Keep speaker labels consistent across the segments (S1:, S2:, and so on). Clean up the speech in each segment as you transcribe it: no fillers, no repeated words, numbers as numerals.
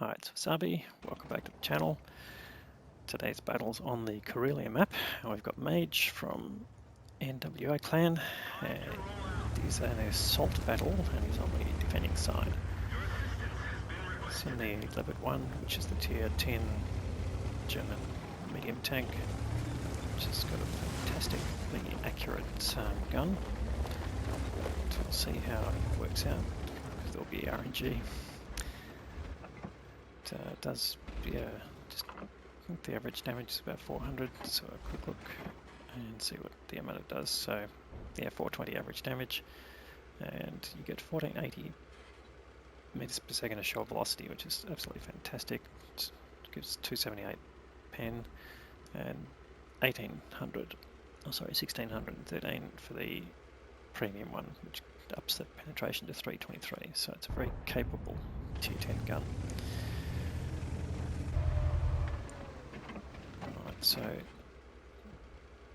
S1: Hi, it's Wasabi. Welcome back to the channel. Today's battle's on the Karelia map, and we've got Mage from NWA clan. He's an assault battle, and he's on the defending side. It's in the Leopard 1, which is the tier 10 German medium tank, which has got a fantastically accurate gun. We'll see how it works out, because there'll be RNG. It does, yeah, just I think the average damage is about 400, so a quick look and see what the amount it does. So yeah, 420 average damage, and you get 1480 meters per second of shell velocity, which is absolutely fantastic. It gives 278 pen and 1613 for the premium one, which ups the penetration to 323. So it's a very capable tier 10 gun. So,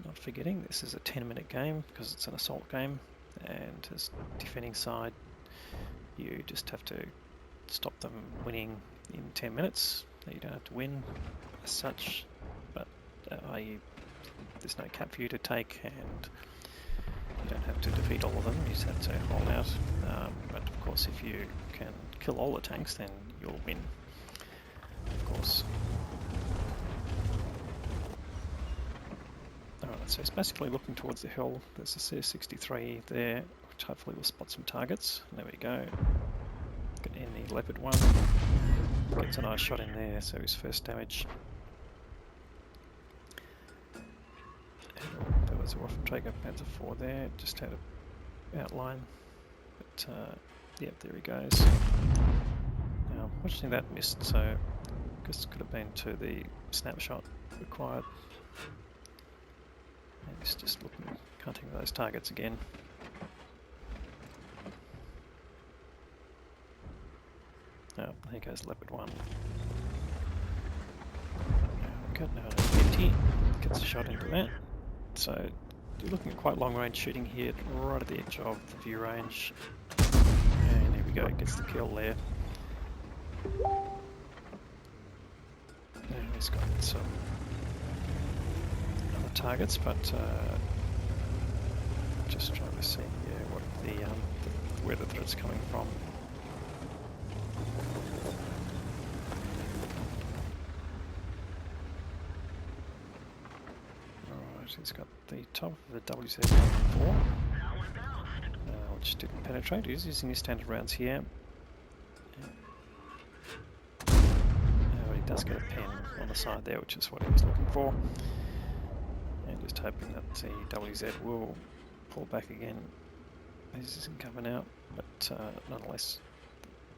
S1: not forgetting, this is a 10-minute game because it's an assault game, and as defending side, you just have to stop them winning in 10 minutes. You don't have to win as such, but there's no cap for you to take, and you don't have to defeat all of them, you just have to hold out. But of course, if you can kill all the tanks, then you'll win, of course. So it's basically looking towards the hill. There's a CS63 there, which hopefully will spot some targets. There we go. Get in the Leopard 1. Gets a nice shot in there, so his first damage. And there was a Waffenträger Panzer 4 there, just had an outline. But yeah, there he goes. Now, unfortunately that missed, so I guess it could have been to the snapshot required. And he's just looking, hunting those targets again. Oh, there goes Leopard 1. Got now 50, gets a shot into that. So you're looking at quite long range shooting here, right at the edge of the view range. And here we go, gets the kill there. Now he's got some targets, but just trying to see what where the threat's coming from. Alright, he's got the top of the WZ-4, which didn't penetrate. He's using his standard rounds here. But he does get a pen on the side there, which is what he was looking for. And just hoping that the WZ will pull back again. This isn't coming out, but nonetheless,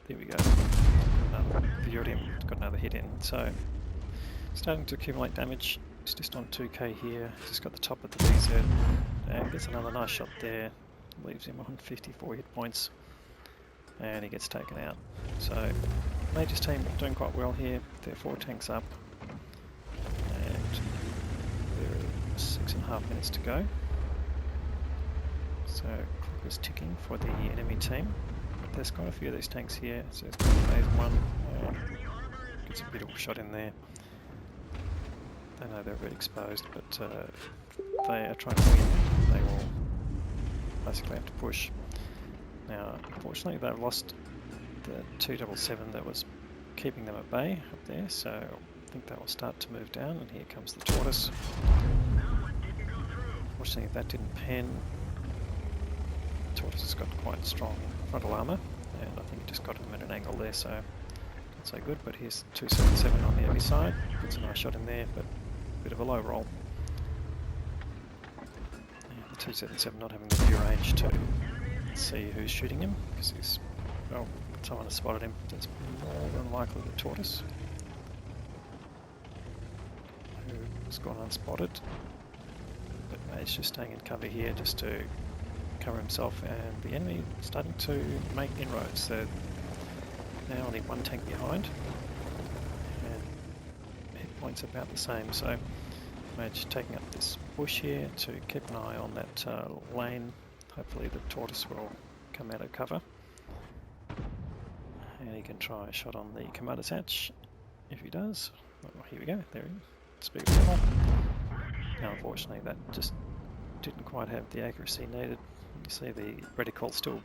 S1: there we go. Got another hit in. So, starting to accumulate damage. He's just on 2k here. Just got the top of the WZ, and gets another nice shot there. Leaves him on 54 hit points, and he gets taken out. So, Mage's team doing quite well here. They're 4 tanks up. 6.5 minutes to go. So clock is ticking for the enemy team. But there's quite a few of these tanks here. So it's got phase 1. Gets a beautiful shot in there. They know they're a bit exposed, but they are trying to win. They will basically have to push. Now, unfortunately, they've lost the 277 that was keeping them at bay up there. So I think they will start to move down, and here comes the Tortoise. Unfortunately, that didn't pen. Tortoise has got quite strong frontal armour, and I think he just got him at an angle there, so not so good. But here's 277 on the enemy side. Gets a nice shot in there, but a bit of a low roll. And the 277 not having the view range to see who's shooting him, because he's, well, someone has spotted him. That's more than likely the Tortoise, who's gone unspotted. But Mage just staying in cover here just to cover himself, and the enemy starting to make inroads. So now only 1 tank behind, and hit points about the same. So Mage taking up this bush here to keep an eye on that lane. Hopefully the Tortoise will come out of cover. And Now he can try a shot on the commander's hatch. If he does, well, here we go, there he is. Speed of level. Now unfortunately that just didn't quite have the accuracy needed. You see the reticle still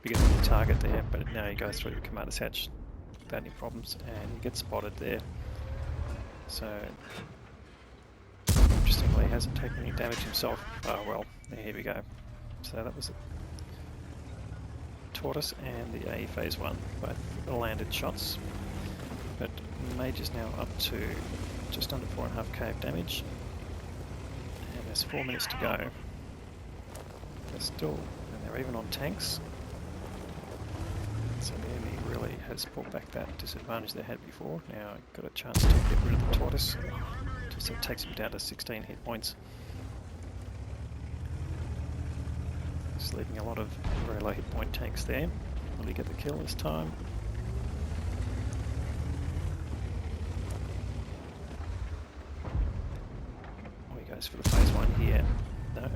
S1: bigger than the target there, but now he goes through the commander's hatch without any problems, and he gets spotted there. So interestingly, he hasn't taken any damage himself. Oh well, here we go. So that was it. Tortoise and the A phase 1, both landed shots, but Mage is now up to just under 4.5k of damage, and there's 4 minutes to go. They're still, and they're even on tanks, so the enemy really has pulled back that disadvantage they had before. Now got a chance to get rid of the Tortoise, just so it takes him down to 16 hit points. Just leaving a lot of very low hit point tanks there. Will he get the kill this time? Oh, he goes for the phase 1 here. No.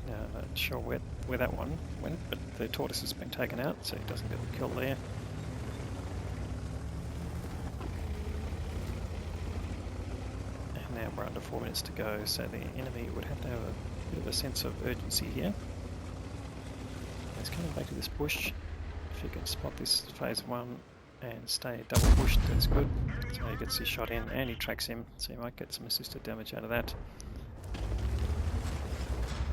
S1: No, not sure where that one went, but the Tortoise has been taken out, so he doesn't get the kill there. And now we're under 4 minutes to go, so the enemy would have to have a bit of a sense of urgency here. He's coming back to this bush. If you can spot this phase 1 and stay double pushed, that's good. So he gets his shot in and he tracks him, so he might get some assisted damage out of that.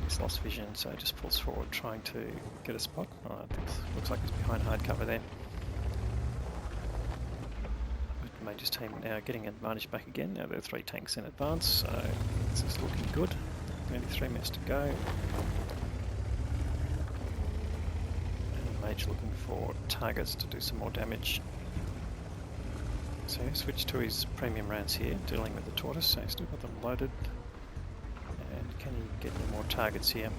S1: He's lost vision, so he just pulls forward trying to get a spot. Alright, looks like he's behind hard cover there. But Mage's team now getting advantage back again. Now there are 3 tanks in advance, so this is looking good. Only 3 minutes to go. Mage looking for targets to do some more damage. So he switched to his premium rounds here, dealing with the Tortoise, so he's still got them loaded. And can he get any more targets here?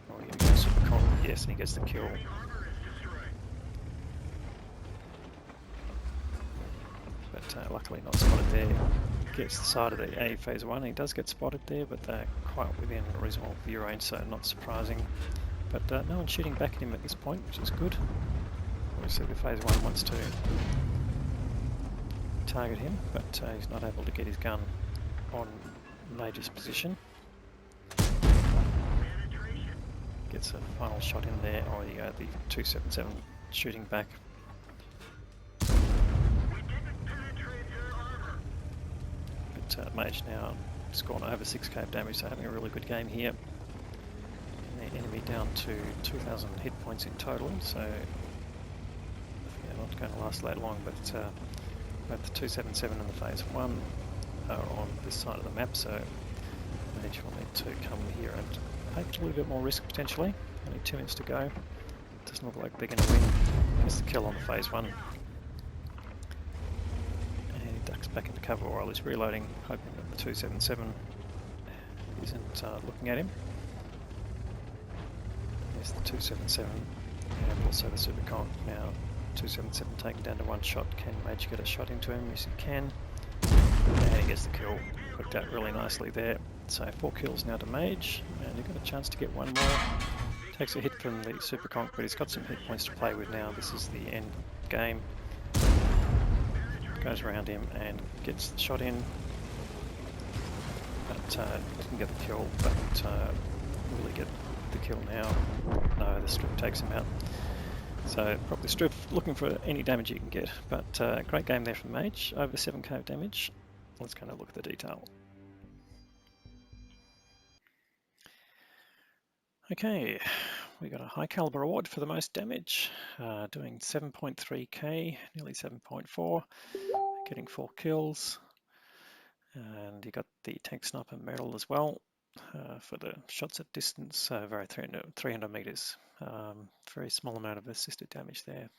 S1: Oh, here we go, Supercon. Yes, and he gets the kill. But luckily not spotted there. Gets the side of the A phase 1. He does get spotted there, but they're quite within a reasonable view range, so not surprising. But no one's shooting back at him at this point, which is good. Obviously the phase 1 wants to target him, but he's not able to get his gun on Mage's position. Gets a final shot in there. Oh, you go, the 277 shooting back. But Mage now has gone over 6k of damage, so having a really good game here. The enemy down to 2,000 hit points in total, so yeah, not going to last that long, but both the 277 and the phase 1 are on this side of the map, so Mage will need to come here and take a little bit more risk potentially. Only 2 minutes to go. Doesn't look like they're going to win. Gets the kill on the phase 1. And he ducks back into cover while he's reloading, hoping that the 277 isn't looking at him. There's the 277 and also the Supercon. Now 277 taken down to 1 shot. Can Mage get a shot into him? Yes he can. And he gets the kill. Worked out really nicely there. So 4 kills now to Mage, and you've got a chance to get 1 more. Takes a hit from the Supercon, but he's got some hit points to play with now. This is the end game. Goes around him and gets the shot in. But doesn't get the kill, but really get the kill now. No, the strip takes him out. So probably strip looking for any damage you can get, but great game there from Mage, over 7k of damage. Let's kind of look at the detail. Okay, we got a high caliber award for the most damage, doing 7.3k, nearly 7.4, getting 4 kills, and you got the tank sniper medal as well. For the shots at distance, very 300 meters. Very small amount of assisted damage there,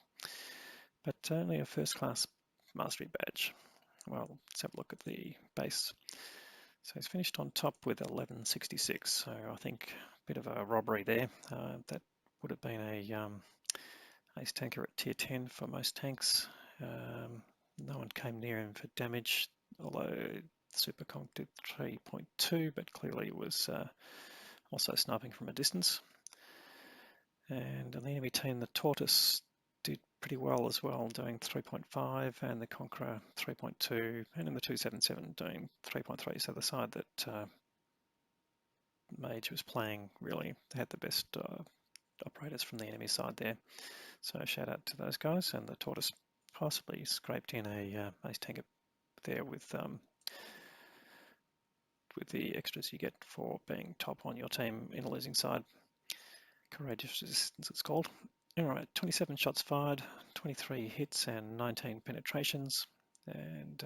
S1: but only a first class mastery badge. Well, let's have a look at the base. So he's finished on top with 1166, so I think a bit of a robbery there. That would have been a ace tanker at tier 10 for most tanks. No one came near him for damage, although Superconk did 3.2, but clearly it was also sniping from a distance. And on the enemy team, the Tortoise pretty well as well, doing 3.5, and the Conqueror 3.2, and in the 277 doing 3.3. So the side that Mage was playing really had the best operators from the enemy side there. So shout out to those guys, and the Tortoise possibly scraped in a ace tanker there with the extras you get for being top on your team in a losing side. Courageous resistance it's called. Alright, 27 shots fired, 23 hits and 19 penetrations, and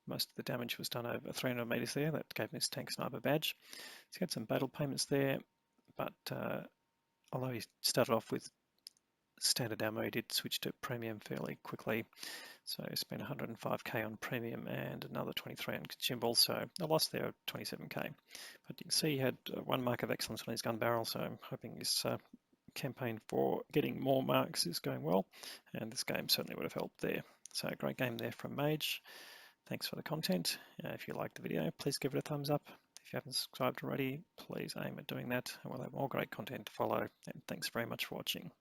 S1: most of the damage was done over 300 meters there. That gave him his tank sniper badge. He's got some battle payments there, but although he started off with standard ammo, he did switch to premium fairly quickly. So he spent 105k on premium and another 23 on consumables, so a loss there of 27k. But you can see he had one mark of excellence on his gun barrel, so I'm hoping his campaign for getting more marks is going well, and this game certainly would have helped there. So great game there from Mage. Thanks for the content. If you liked the video, please give it a thumbs up. If you haven't subscribed already, please aim at doing that, and we'll have more great content to follow. And thanks very much for watching.